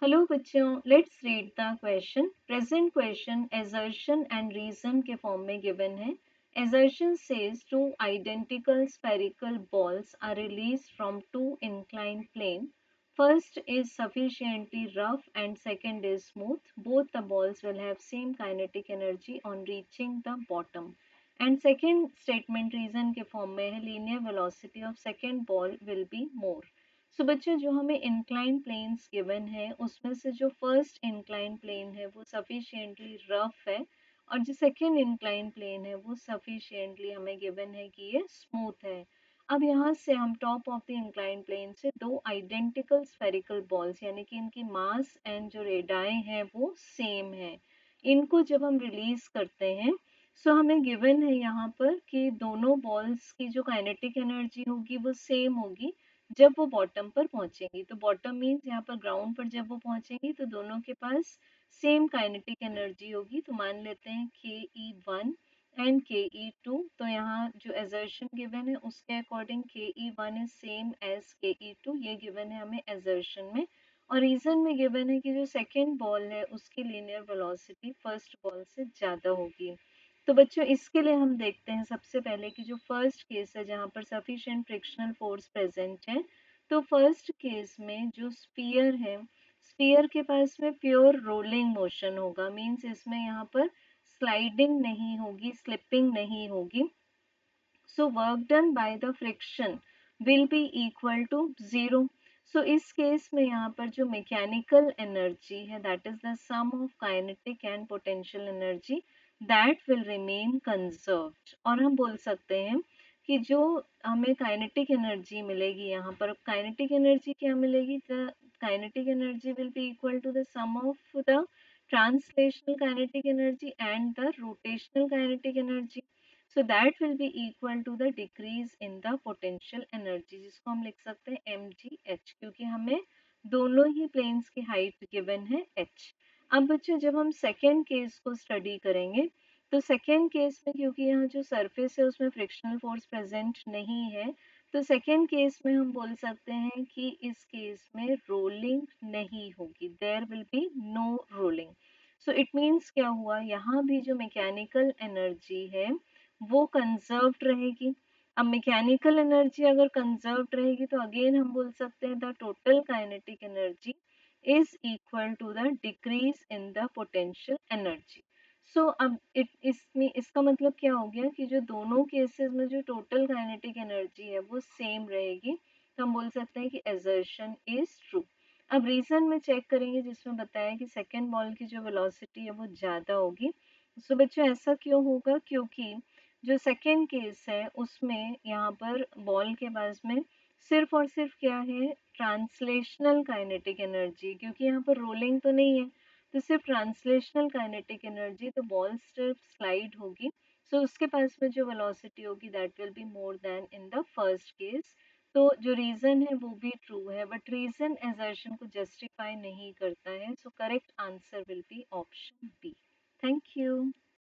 Hello बच्चों, let's read the question. Present question assertion and reason के form में given है। Assertion says two identical spherical balls are released from two inclined plane. First is sufficiently rough and second is smooth. Both the balls will have same kinetic energy on reaching the bottom. And second statement reason के form में है, linear velocity of second ball will be more. सो बच्चों, जो हमें incline planes given है उसमें से जो फर्स्ट इंक्लाइन प्लेन है वो सफिशिएंटली रफ है और जो सेकेंड इंक्लाइन प्लेन है वो सफिशिएंटली हमें गिवन है कि ये स्मूथ है। अब यहाँ से हम top of the incline plane से दो आइडेंटिकल स्फेरिकल बॉल्स यानी कि इनकी मास एंड जो रेडाई है वो सेम है। इनको जब हम रिलीज करते हैं सो हमें गिवन है यहाँ पर कि दोनों बॉल्स की जो काइनेटिक एनर्जी होगी वो सेम होगी जब वो बॉटम पर पहुंचेंगी। तो बॉटम मीन्स यहाँ पर ग्राउंड पर जब वो पहुंचेंगी तो दोनों के पास सेम काइनेटिक एनर्जी होगी। तो मान लेते हैं ke1 एंड ke2। तो यहाँ जो एजर्शन गिवन है उसके according ke1 is same as ke2, ये गिवन है हमें एजर्शन में। और रीजन में गिवन है कि जो सेकेंड बॉल है उसकी लीनियर वेलोसिटी फर्स्ट बॉल से ज़्यादा होगी। तो बच्चों, इसके लिए हम देखते हैं सबसे पहले कि जो फर्स्ट केस है जहाँ पर सफिशिएंट फ्रिक्शनल फोर्स प्रेजेंट है, तो फर्स्ट केस में जो स्फीयर है, स्फीयर के पास में प्योर रोलिंग मोशन होगा। मींस इसमें यहाँ पर स्लाइडिंग नहीं होगी, स्लिपिंग नहीं होगी। So work done by the friction will be equal to zero. So इस केस में यहाँ पर जो मैकेनिकल एनर्जी है that is the sum of kinetic and potential energy that will remain conserved. और हम बोल सकते हैं कि जो हमें काइनेटिक एनर्जी मिलेगी यहाँ पर, काइनेटिक एनर्जी क्या मिलेगी, the kinetic energy will be equal to the sum of the translational kinetic energy and the rotational kinetic energy. So that will be equal to the decrease in the potential energy, जिसको हम लिख सकते हैं mgh, क्योंकि हमें दोनों ही planes की हाइट गिवन है h। अब बच्चों, जब हम सेकेंड केस को स्टडी करेंगे तो सेकेंड केस में क्योंकि यहाँ जो सरफेस है उसमें फ्रिक्शनल फोर्स प्रेजेंट नहीं है, तो सेकेंड केस में हम बोल सकते हैं कि इस केस में रोलिंग नहीं होगी, there will be no rolling. So it means क्या हुआ, यहाँ भी जो मैकेनिकल एनर्जी है वो कंजर्व्ड रहेगी। अब मैकेनिकल एनर्जी अगर कंजर्व्ड रहेगी तो अगेन हम बोल सकते हैं the total kinetic energy is equal to the decrease in the potential energy. So अब इसमें इसका मतलब क्या हो गया कि जो दोनों केसेस में जो टोटल काइनेटिक एनर्जी है वो सेम रहेगी। तो हम बोल सकते हैं कि assertion इज ट्रू। अब रीजन में चेक करेंगे जिसमें बताया कि सेकेंड बॉल की जो वेलोसिटी है वो ज़्यादा होगी। सो बच्चों, ऐसा क्यों होगा, क्योंकि जो सेकेंड केस है उसमें यहाँ पर बॉल के पास में सिर्फ और सिर्फ क्या है, ट्रांसलेशनल काइनेटिक एनर्जी, क्योंकि यहाँ पर रोलिंग तो नहीं है तो सिर्फ ट्रांसलेशनल काइनेटिक एनर्जी, तो बॉल सिर्फ स्लाइड होगी। सो उसके पास में जो वेलोसिटी होगी that will be more than in the first case. तो जो रीजन है वो भी ट्रू है, बट रीजन assertion को जस्टिफाई नहीं करता है। So correct answer will be option B. Thank you.